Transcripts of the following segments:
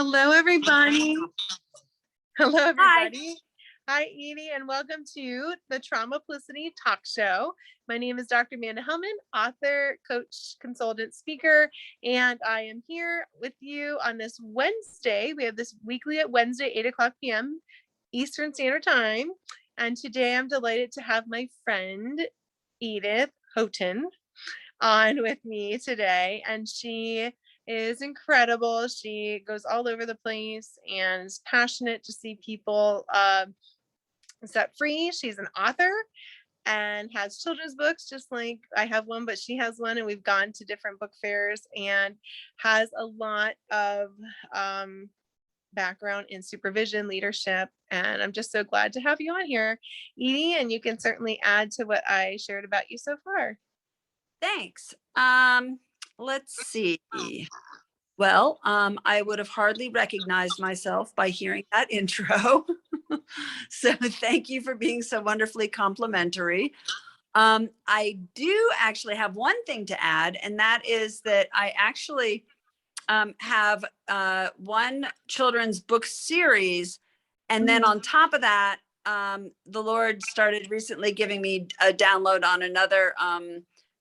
Hello, everybody. Hello, Hi. everybody. Hi, Edie, and welcome to the Traumaplicity Talk Show. My name is Dr. Amanda Helman, author, coach, consultant, speaker, and I am here with you on this Wednesday. We have this weekly at Wednesday, 8 o'clock p.m. Eastern Standard Time. And today I'm delighted to have my friend, Edith Houghton, on with me today. And she is incredible. She goes all over the place and is passionate to see people set free. She's an author and has children's books, just like I have one, but she has one, and we've gone to different book fairs, and has a lot of background in supervision, leadership, and I'm just so glad to have you on here, Edie, and you can certainly add to what I shared about you so far. Thanks. Let's see. Well, I would have hardly recognized myself by hearing that intro. So thank you for being so wonderfully complimentary. I do actually have one thing to add, and that is that I actually have one children's book series. And then on top of that, the Lord started recently giving me a download on another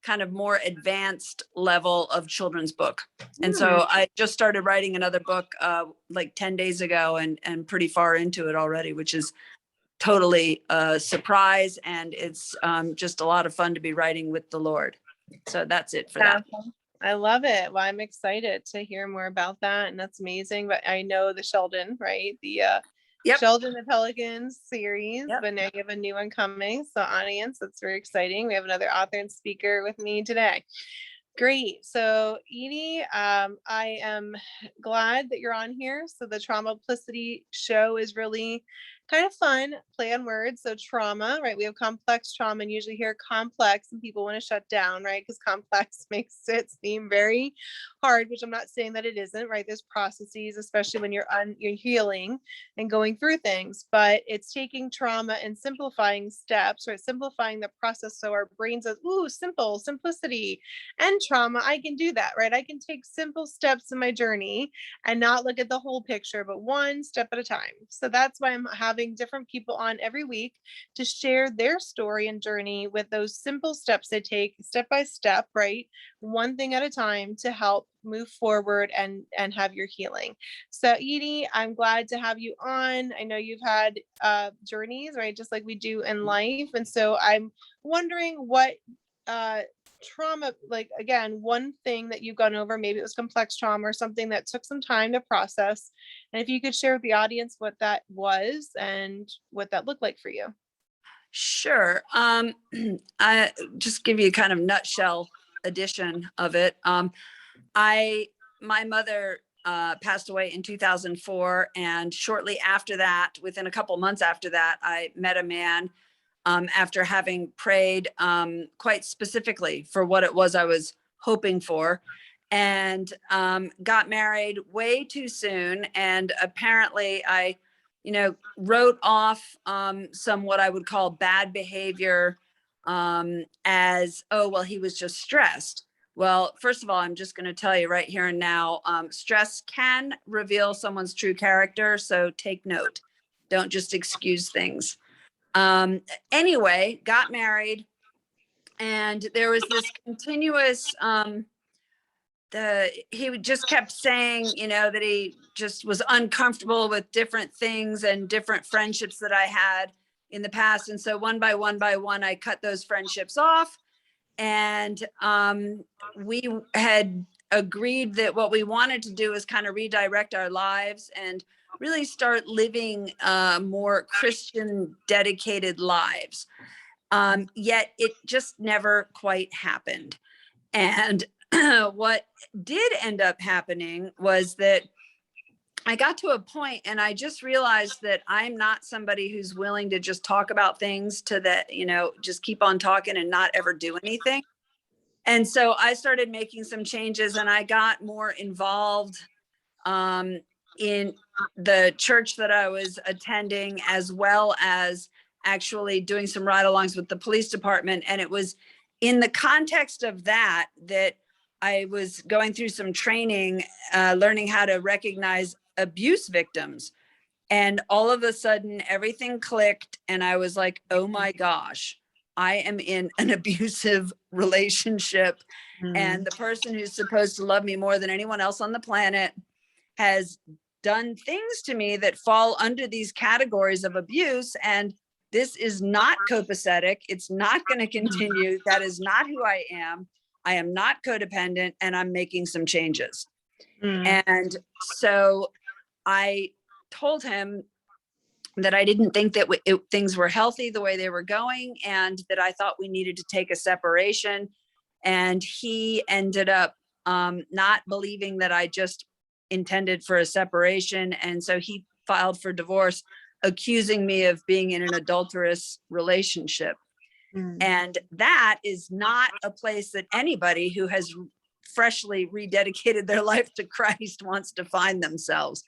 kind of more advanced level of children's book. And so I just started writing another book like 10 days ago and pretty far into it already, which is totally a surprise. And it's just a lot of fun to be writing with the Lord. So that's it for that. I love it. Well, I'm excited to hear more about that. And that's amazing. But I know the Sheldon, right? The Sheldon the Pelicans series, but now you have a new one coming. So audience, that's very exciting. We have another author and speaker with me today. Great. So Edie, I am glad that you're on here. So the Traumaplicity show is really kind of fun, play on words. So trauma, right? We have complex trauma, and usually hear complex and people want to shut down, right? Because complex makes it seem very hard, which I'm not saying that it isn't, right? There's processes, especially when you're healing and going through things, but it's taking trauma and simplifying steps, right? Simplifying the process. So our brain says, ooh, simple, simplicity, and trauma. I can do that, right? I can take simple steps in my journey and not look at the whole picture, but one step at a time. So that's why I'm having different people on every week to share their story and journey with those simple steps they take step by step, right? One thing at a time to help move forward and have your healing. So Edie, I'm glad to have you on. I know you've had journeys, right? Just like we do in life. And so I'm wondering what trauma, like, again, one thing that you've gone over, maybe it was complex trauma or something that took some time to process, and if you could share with the audience what that was and what that looked like for you. Sure. I just give you a kind of nutshell edition of it. My mother passed away in 2004, and shortly after that, within a couple months after that, I met a man after having prayed quite specifically for what it was I was hoping for, and got married way too soon. And apparently I, wrote off some what I would call bad behavior as, oh, well, he was just stressed. Well, first of all, I'm just going to tell you right here and now, stress can reveal someone's true character. So take note. Don't just excuse things. Anyway, got married, and there was this continuous, he just kept saying, that he just was uncomfortable with different things and different friendships that I had in the past. And so one by one, I cut those friendships off. And we had agreed that what we wanted to do is kind of redirect our lives and really start living more Christian dedicated lives. Yet it just never quite happened. And what did end up happening was that I got to a point and I just realized that I'm not somebody who's willing to just talk about things to that, just keep on talking and not ever do anything. And so I started making some changes, and I got more involved in the church that I was attending, as well as actually doing some ride-alongs with the police department. And it was in the context of that I was going through some training, learning how to recognize abuse victims. And all of a sudden everything clicked. And I was like, oh my gosh, I am in an abusive relationship. And the person who's supposed to love me more than anyone else on the planet has done things to me that fall under these categories of abuse. And this is not copacetic. It's not going to continue. That is not who I am. I am not codependent, and I'm making some changes. And so I told him that I didn't think that things were healthy the way they were going, and that I thought we needed to take a separation. And he ended up not believing that I just intended for a separation. And so he filed for divorce, accusing me of being in an adulterous relationship. And that is not a place that anybody who has freshly rededicated their life to Christ wants to find themselves.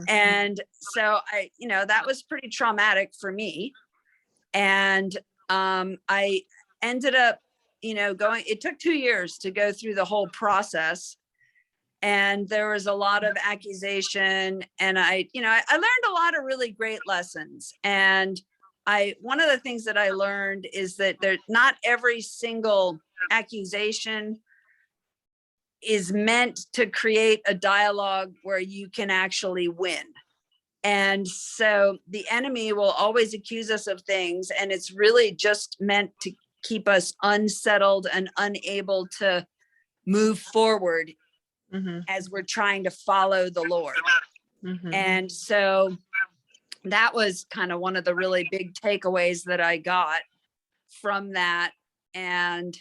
And so that was pretty traumatic for me. And I ended up, it took 2 years to go through the whole process. And there was a lot of accusation, and I learned a lot of really great lessons. And one of the things that I learned is that not every single accusation is meant to create a dialogue where you can actually win. And so the enemy will always accuse us of things, and it's really just meant to keep us unsettled and unable to move forward as we're trying to follow the Lord. And so that was kind of one of the really big takeaways that I got from that. And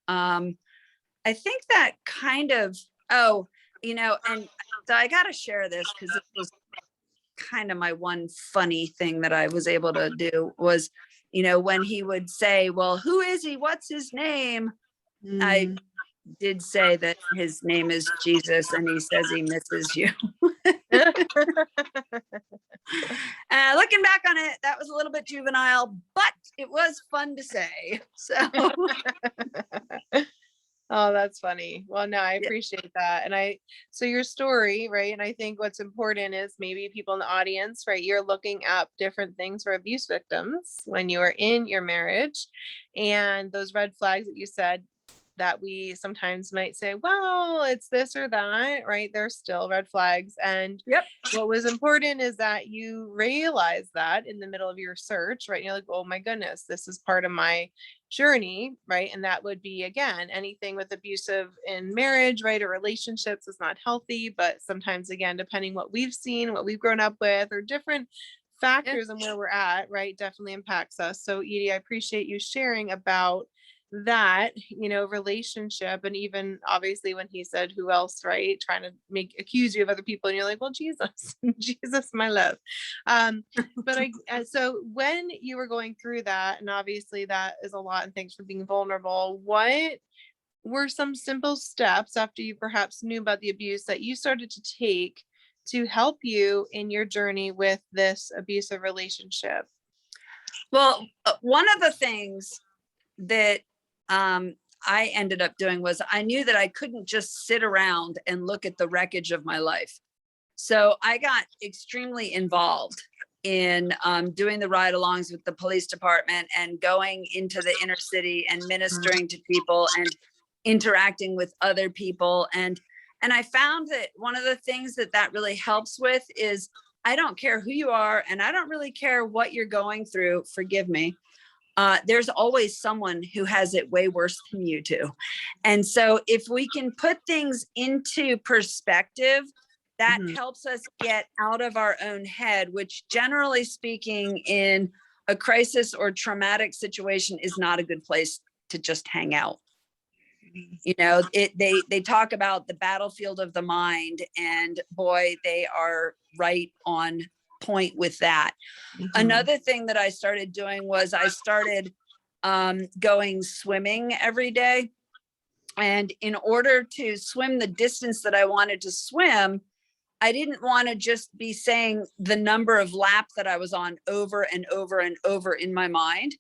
I think that kind of, and so I got to share this because it was kind of my one funny thing that I was able to do was, when he would say, well, who is he? What's his name? I did say that his name is Jesus, and he says he misses you. Looking back on it, that was a little bit juvenile, but it was fun to say. So oh, that's funny. Well, no, I appreciate that. And so your story, right? And I think what's important is maybe people in the audience, right? You're looking up different things for abuse victims when you are in your marriage, and those red flags that you said that we sometimes might say, well, it's this or that, right? They're still red flags. And what was important is that you realize that in the middle of your search, right? You're like, oh my goodness, this is part of my journey, right? And that would be, again, anything with abusive in marriage, right? Or relationships is not healthy, but sometimes, again, depending what we've seen, what we've grown up with, or different factors and where we're at, right? Definitely impacts us. So Edie, I appreciate you sharing about that, relationship. And even obviously when he said who else, right, trying to accuse you of other people, and you're like, well, Jesus, Jesus, my love. But so when you were going through that, and obviously that is a lot, and thanks for being vulnerable, what were some simple steps after you perhaps knew about the abuse that you started to take to help you in your journey with this abusive relationship? Well, one of the things that I ended up doing was I knew that I couldn't just sit around and look at the wreckage of my life. So I got extremely involved in doing the ride-alongs with the police department and going into the inner city and ministering to people and interacting with other people. And I found that one of the things that really helps with is I don't care who you are, and I don't really care what you're going through. Forgive me. There's always someone who has it way worse than you do. And so if we can put things into perspective, that helps us get out of our own head, which generally speaking in a crisis or traumatic situation is not a good place to just hang out. They talk about the battlefield of the mind, and boy, they are right on point with that. Another thing that I started doing was I started going swimming every day. And in order to swim the distance that I wanted to swim, I didn't want to just be saying the number of laps that I was on over and over and over in my mind.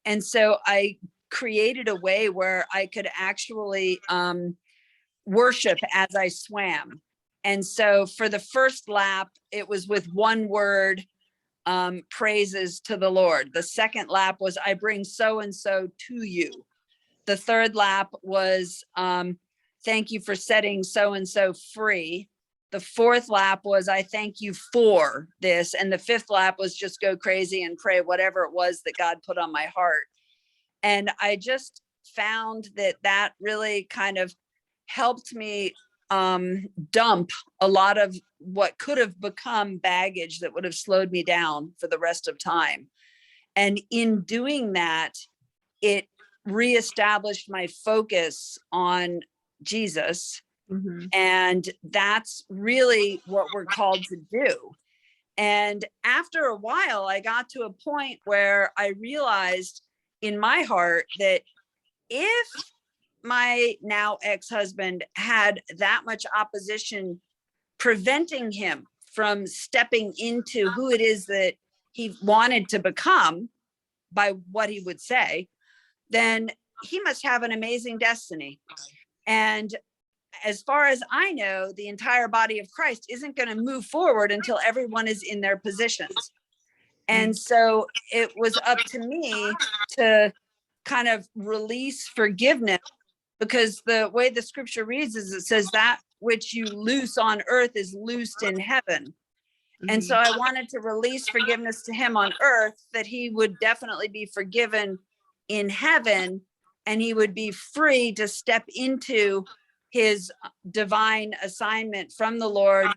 And so I created a way where I could actually worship as I swam. And so for the first lap, it was with one word, praises to the Lord. The second lap was, I bring so-and-so to you. The third lap was, thank you for setting so-and-so free. The fourth lap was, I thank you for this. And the fifth lap was just go crazy and pray whatever it was that God put on my heart. And I just found that really kind of helped me dump a lot of what could have become baggage that would have slowed me down for the rest of time. And in doing that, it reestablished my focus on Jesus. Mm-hmm. And that's really what we're called to do. And after a while, I got to a point where I realized in my heart that if my now ex-husband had that much opposition preventing him from stepping into who it is that he wanted to become by what he would say, then he must have an amazing destiny. And as far as I know, the entire body of Christ isn't going to move forward until everyone is in their positions. And so it was up to me to kind of release forgiveness, because the way the scripture reads is it says that which you loose on earth is loosed in heaven. Mm-hmm. And so I wanted to release forgiveness to him on earth, that he would definitely be forgiven in heaven, and he would be free to step into his divine assignment from the Lord,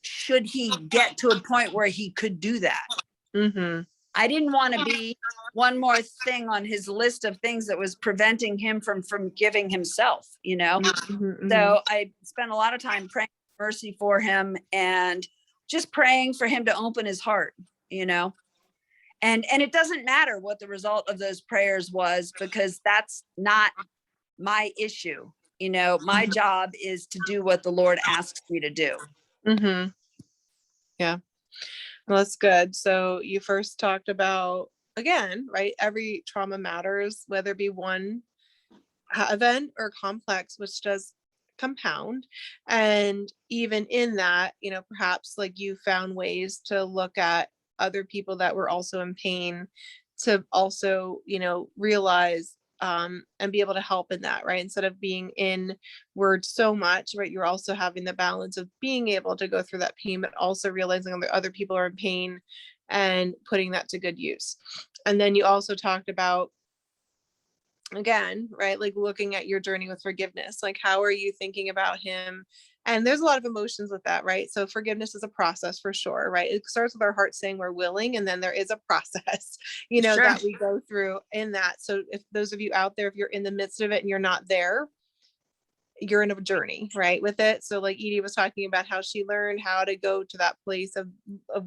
should he get to a point where he could do that. Mm-hmm. I didn't want to be one more thing on his list of things that was preventing him from forgiving himself, you know? Mm-hmm. So I spent a lot of time praying for mercy for him and just praying for him to open his heart, you know? And it doesn't matter what the result of those prayers was, because that's not my issue. You know, my job is to do what the Lord asks me to do. Mm-hmm. Yeah. Well, that's good. So you first talked about, again, right, every trauma matters, whether it be one event or complex, which does compound. And even in that, you know, perhaps like you found ways to look at other people that were also in pain, to also, you know, realize and be able to help in that, right? Instead of being in words so much, right? You're also having the balance of being able to go through that pain, but also realizing that other people are in pain and putting that to good use. And then you also talked about, again, right, like looking at your journey with forgiveness, like how are you thinking about him? And there's a lot of emotions with that, right? So forgiveness is a process for sure, right? It starts with our heart saying we're willing, and then there is a process, you know, that we go through in that. So if those of you out there, if you're in the midst of it and you're not there, you're in a journey, right, with it. So like Edie was talking about how she learned how to go to that place of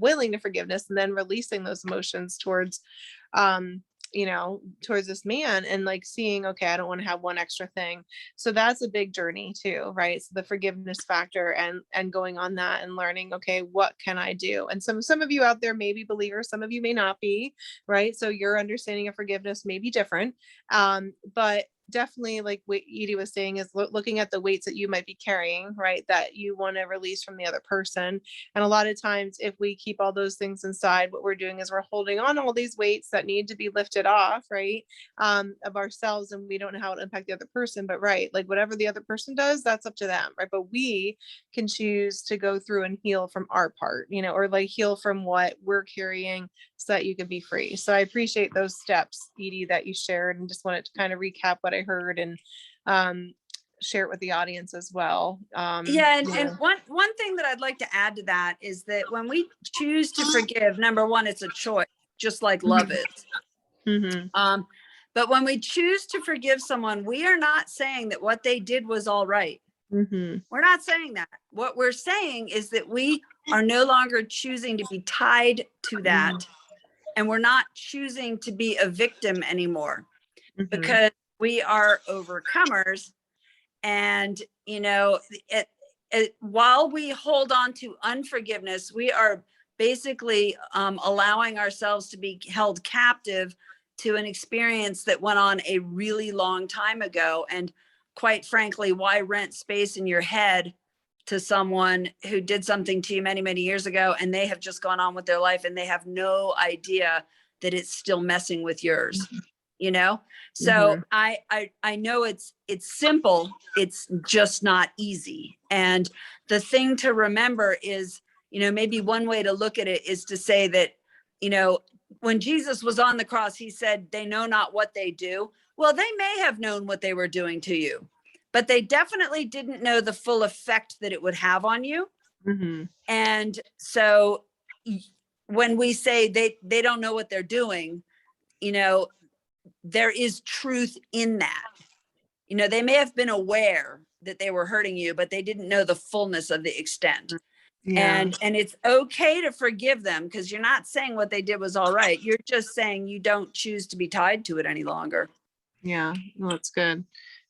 willing to forgiveness, and then releasing those emotions towards you know, towards this man, and like seeing, okay, I don't want to have one extra thing. So that's a big journey too, right? So the forgiveness factor and going on that and learning, okay, what can I do? And some of you out there may be believers, some of you may not be, right? So your understanding of forgiveness may be different. But definitely, like what Edie was saying, is looking at the weights that you might be carrying, right, that you want to release from the other person. And a lot of times, if we keep all those things inside, what we're doing is we're holding on all these weights that need to be lifted off, right, of ourselves, and we don't know how to impact the other person. But right, like whatever the other person does, that's up to them, right? But we can choose to go through and heal from our part, you know, or like heal from what we're carrying, so that you can be free. So I appreciate those steps, Edie, that you shared, and just wanted to kind of recap what I heard and share it with the audience as well. And one thing that I'd like to add to that is that when we choose to forgive, number one, it's a choice, just like love is. Mm-hmm. But when we choose to forgive someone, we are not saying that what they did was all right. Mm-hmm. We're not saying that. What we're saying is that we are no longer choosing to be tied to that. Mm-hmm. And we're not choosing to be a victim anymore, mm-hmm. because we are overcomers. And, you know, while we hold on to unforgiveness, we are basically allowing ourselves to be held captive to an experience that went on a really long time ago. And quite frankly, why rent space in your head to someone who did something to you many, many years ago, and they have just gone on with their life and they have no idea that it's still messing with yours, you know? So I know it's simple. It's just not easy. And the thing to remember is, maybe one way to look at it is to say that, when Jesus was on the cross, he said, they know not what they do. Well, they may have known what they were doing to you, but they definitely didn't know the full effect that it would have on you. And so when we say they don't know what they're doing, there is truth in that. They may have been aware that they were hurting you, but they didn't know the fullness of the extent. And it's okay to forgive them, because you're not saying what they did was all right. You're just saying you don't choose to be tied to it any longer. Yeah, well, that's good.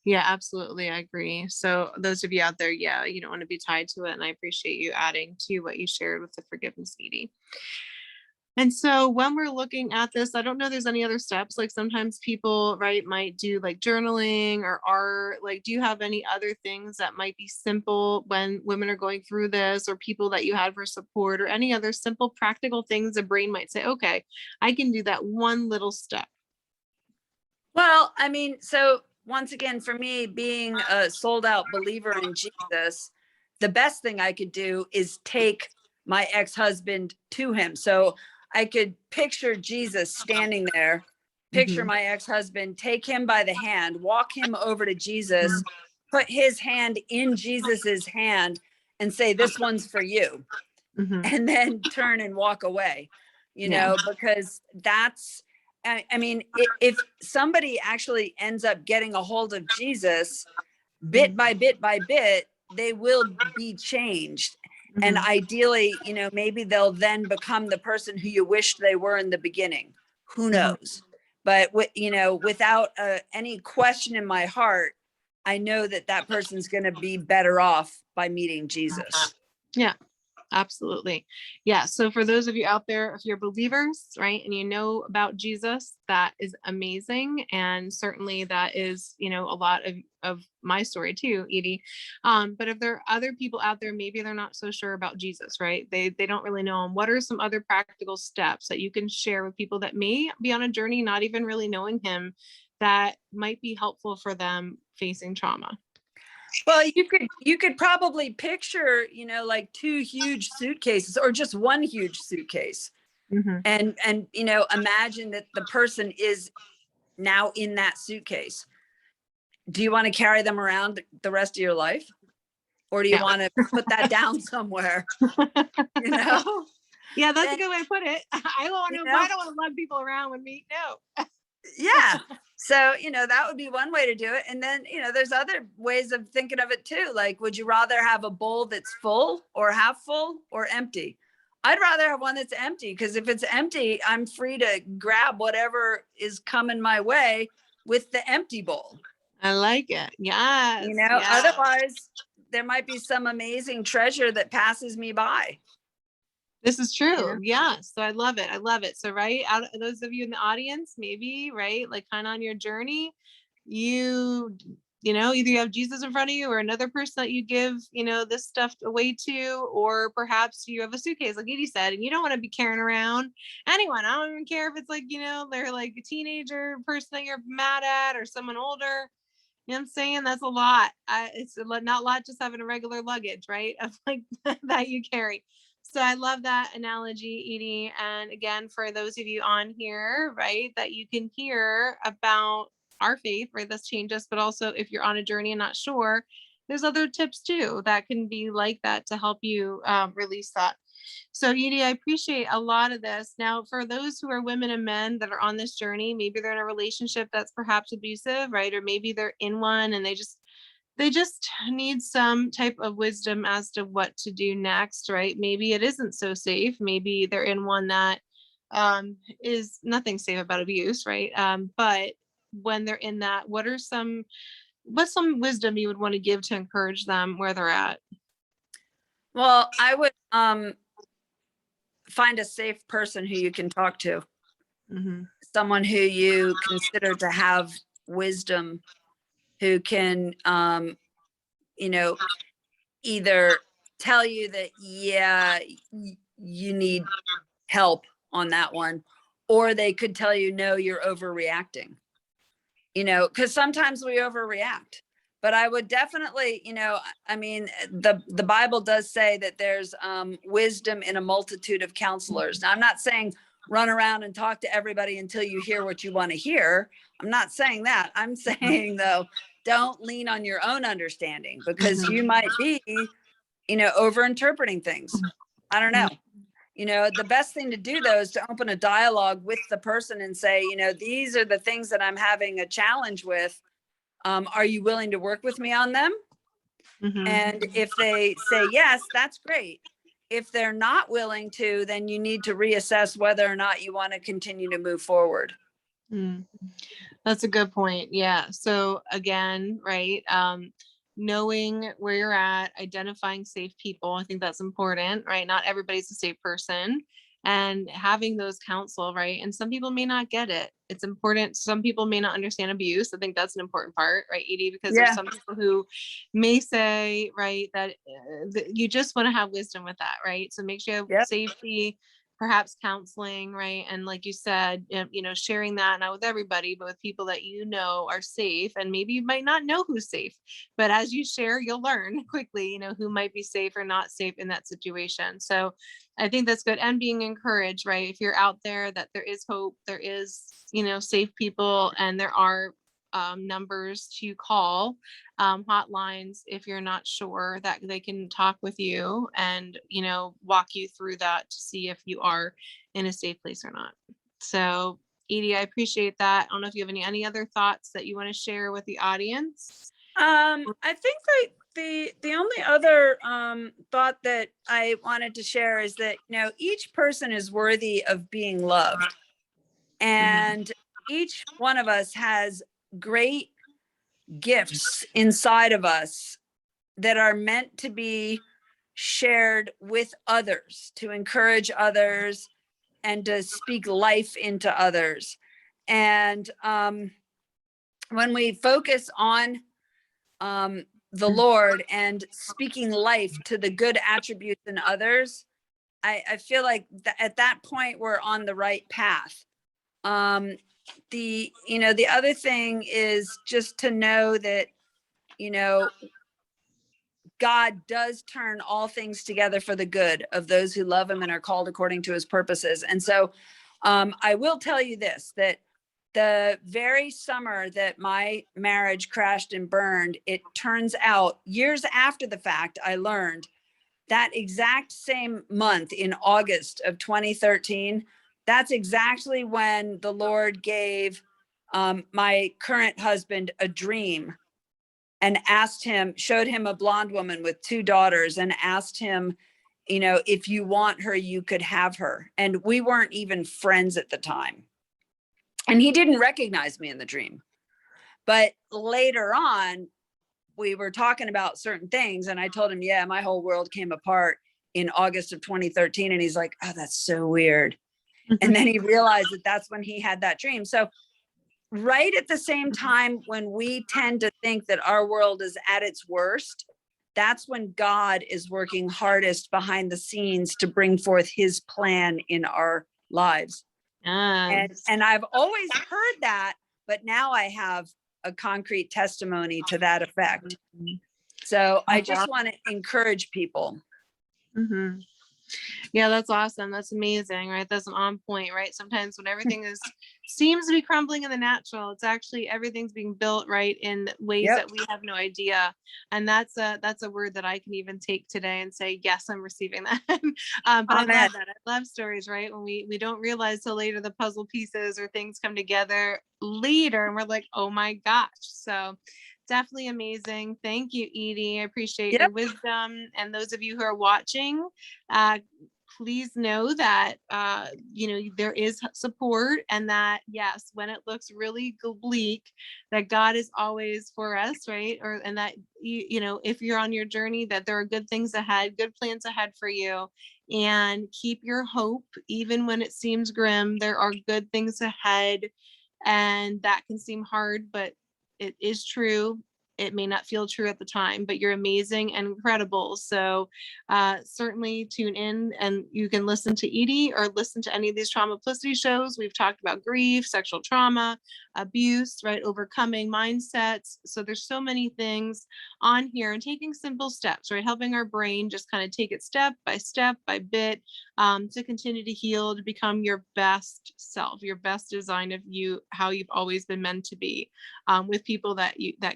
Yeah, absolutely. I agree. So those of you out there, you don't want to be tied to it. And I appreciate you adding to what you shared with the forgiveness, Edie. And so when we're looking at this, I don't know if there's any other steps. Like sometimes people, right, might do like journaling or art. Like, do you have any other things that might be simple when women are going through this, or people that you had for support, or any other simple, practical things a brain might say, okay, I can do that one little step? Well, I mean, so once again, for me, being a sold out believer in Jesus, the best thing I could do is take my ex-husband to him. So I could picture Jesus standing there, picture my ex-husband, take him by the hand, walk him over to Jesus, put his hand in Jesus's hand and say, this one's for you. And then turn and walk away, because that's, I mean, if somebody actually ends up getting a hold of Jesus, bit by bit by bit, they will be changed. And ideally, maybe they'll then become the person who you wished they were in the beginning. Who knows? But, without any question in my heart, I know that person's going to be better off by meeting Jesus. Yeah. Absolutely. Yeah. So for those of you out there, if you're believers, right, and you know about Jesus, that is amazing. And certainly that is, a lot of my story too, Edie. But if there are other people out there, maybe they're not so sure about Jesus, right? They don't really know him. What are some other practical steps that you can share with people that may be on a journey, not even really knowing him, that might be helpful for them facing trauma? Well, you could probably picture, like two huge suitcases or just one huge suitcase. And imagine that the person is now in that suitcase. Do you want to carry them around the rest of your life? Or do you want to put that down somewhere? Yeah, that's a good way to put it. I don't want to lug people around with me. No. Yeah. So, that would be one way to do it. And then, there's other ways of thinking of it too. Like, would you rather have a bowl that's full or half full or empty? I'd rather have one that's empty, because if it's empty, I'm free to grab whatever is coming my way with the empty bowl. I like it. Yes. Otherwise there might be some amazing treasure that passes me by. This is true. Yeah. So I love it. I love it. So, right, out of those of you in the audience, maybe, right, like kind of on your journey, either you have Jesus in front of you or another person that you give, this stuff away to, or perhaps you have a suitcase, like Edie said, and you don't want to be carrying around anyone. I don't even care if it's like, they're like a teenager person that you're mad at or someone older. You know what I'm saying? That's a lot. It's not a lot just having a regular luggage, right? Of like that you carry. So I love that analogy, Edie. And again, for those of you on here, right, that you can hear about our faith, right, this change us, but also if you're on a journey and not sure, there's other tips too that can be like that to help you release that. So Edie, I appreciate a lot of this. Now, for those who are women and men that are on this journey, maybe they're in a relationship that's perhaps abusive, right? Or maybe they're in one and they just need some type of wisdom as to what to do next, right? Maybe it isn't so safe. Maybe they're in one that is nothing safe about abuse, right? But when they're in that, what's some wisdom you would want to give to encourage them where they're at? Well, I would find a safe person who you can talk to, someone who you consider to have wisdom, who can, either tell you that, yeah, you need help on that one. Or they could tell you, no, you're overreacting, you know, because sometimes we overreact. But I would definitely, you know, I mean, the Bible does say that there's wisdom in a multitude of counselors. Now, I'm not saying run around and talk to everybody until you hear what you want to hear. I'm not saying that. I'm saying, though, don't lean on your own understanding, because you might be, you know, over interpreting things. I don't know. You know, the best thing to do, though, is to open a dialogue with the person and say, you know, these are the things that I'm having a challenge with. Are you willing to work with me on them? And if they say yes, that's great. If they're not willing to, then you need to reassess whether or not you want to continue to move forward. That's a good point. Yeah. So again, right. Knowing where you're at, identifying safe people. I think that's important, right? Not everybody's a safe person, and having those counsel, right? And some people may not get it. It's important. Some people may not understand abuse. I think that's an important part, right, Edie? Because there's some people who may say, right, that you just want to have wisdom with that, right? So make sure you have safety, perhaps counseling, right? And like you said, you know, sharing that not with everybody, but with people that you know are safe. And maybe you might not know who's safe, but as you share, you'll learn quickly, you know, who might be safe or not safe in that situation. So I think that's good. And being encouraged, right? If you're out there, that there is hope, there is, you know, safe people, and there are numbers to call, hotlines, if you're not sure, that they can talk with you and, you know, walk you through that to see if you are in a safe place or not. So Edie, I appreciate that. I don't know if you have any other thoughts that you want to share with the audience. I think the only other thought that I wanted to share is that, you know, each person is worthy of being loved, and each one of us has great gifts inside of us that are meant to be shared with others, to encourage others and to speak life into others. And when we focus on the Lord and speaking life to the good attributes in others, I feel like at that point we're on the right path. The other thing is just to know that, you know, God does turn all things together for the good of those who love him and are called according to his purposes. And so I will tell you this, that the very summer that my marriage crashed and burned, it turns out years after the fact, I learned that exact same month in August of 2013, that's exactly when the Lord gave my current husband a dream and showed him a blonde woman with 2 daughters and asked him, you know, if you want her, you could have her. And we weren't even friends at the time. And he didn't recognize me in the dream. But later on, we were talking about certain things, and I told him, yeah, my whole world came apart in August of 2013. And he's like, oh, that's so weird. And then he realized that that's when he had that dream. So right at the same time, when we tend to think that our world is at its worst, that's when God is working hardest behind the scenes to bring forth his plan in our lives. And I've always heard that, but now I have a concrete testimony to that effect. So I just want to encourage people. Yeah, that's awesome. That's amazing, right? That's on point, right? Sometimes when everything seems to be crumbling in the natural, it's actually everything's being built right in ways that we have no idea. And that's a word that I can even take today and say, yes, I'm receiving that. But I love that. I love stories, right? When we don't realize till later the puzzle pieces or things come together later and we're like, oh my gosh. So definitely amazing. Thank you, Edie. I appreciate your wisdom. And those of you who are watching, please know that, you know, there is support, and that, yes, when it looks really bleak, that God is always for us, right? And that, you know, if you're on your journey, that there are good things ahead, good plans ahead for you, and keep your hope. Even when it seems grim, there are good things ahead, and that can seem hard, but it is true. it may not feel true at the time, but you're amazing and incredible. So certainly tune in, and you can listen to Edie or listen to any of these Traumaplicity shows. We've talked about grief, sexual trauma, abuse, right? Overcoming mindsets. So there's so many things on here, and taking simple steps, right? Helping our brain just kind of take it step by bit, to continue to heal, to become your best self, your best design of you, how you've always been meant to be, with people that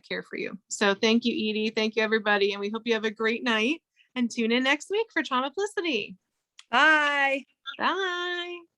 care for you. So thank you, Edie. Thank you, everybody. And we hope you have a great night, and tune in next week for Traumaplicity. Bye. Bye.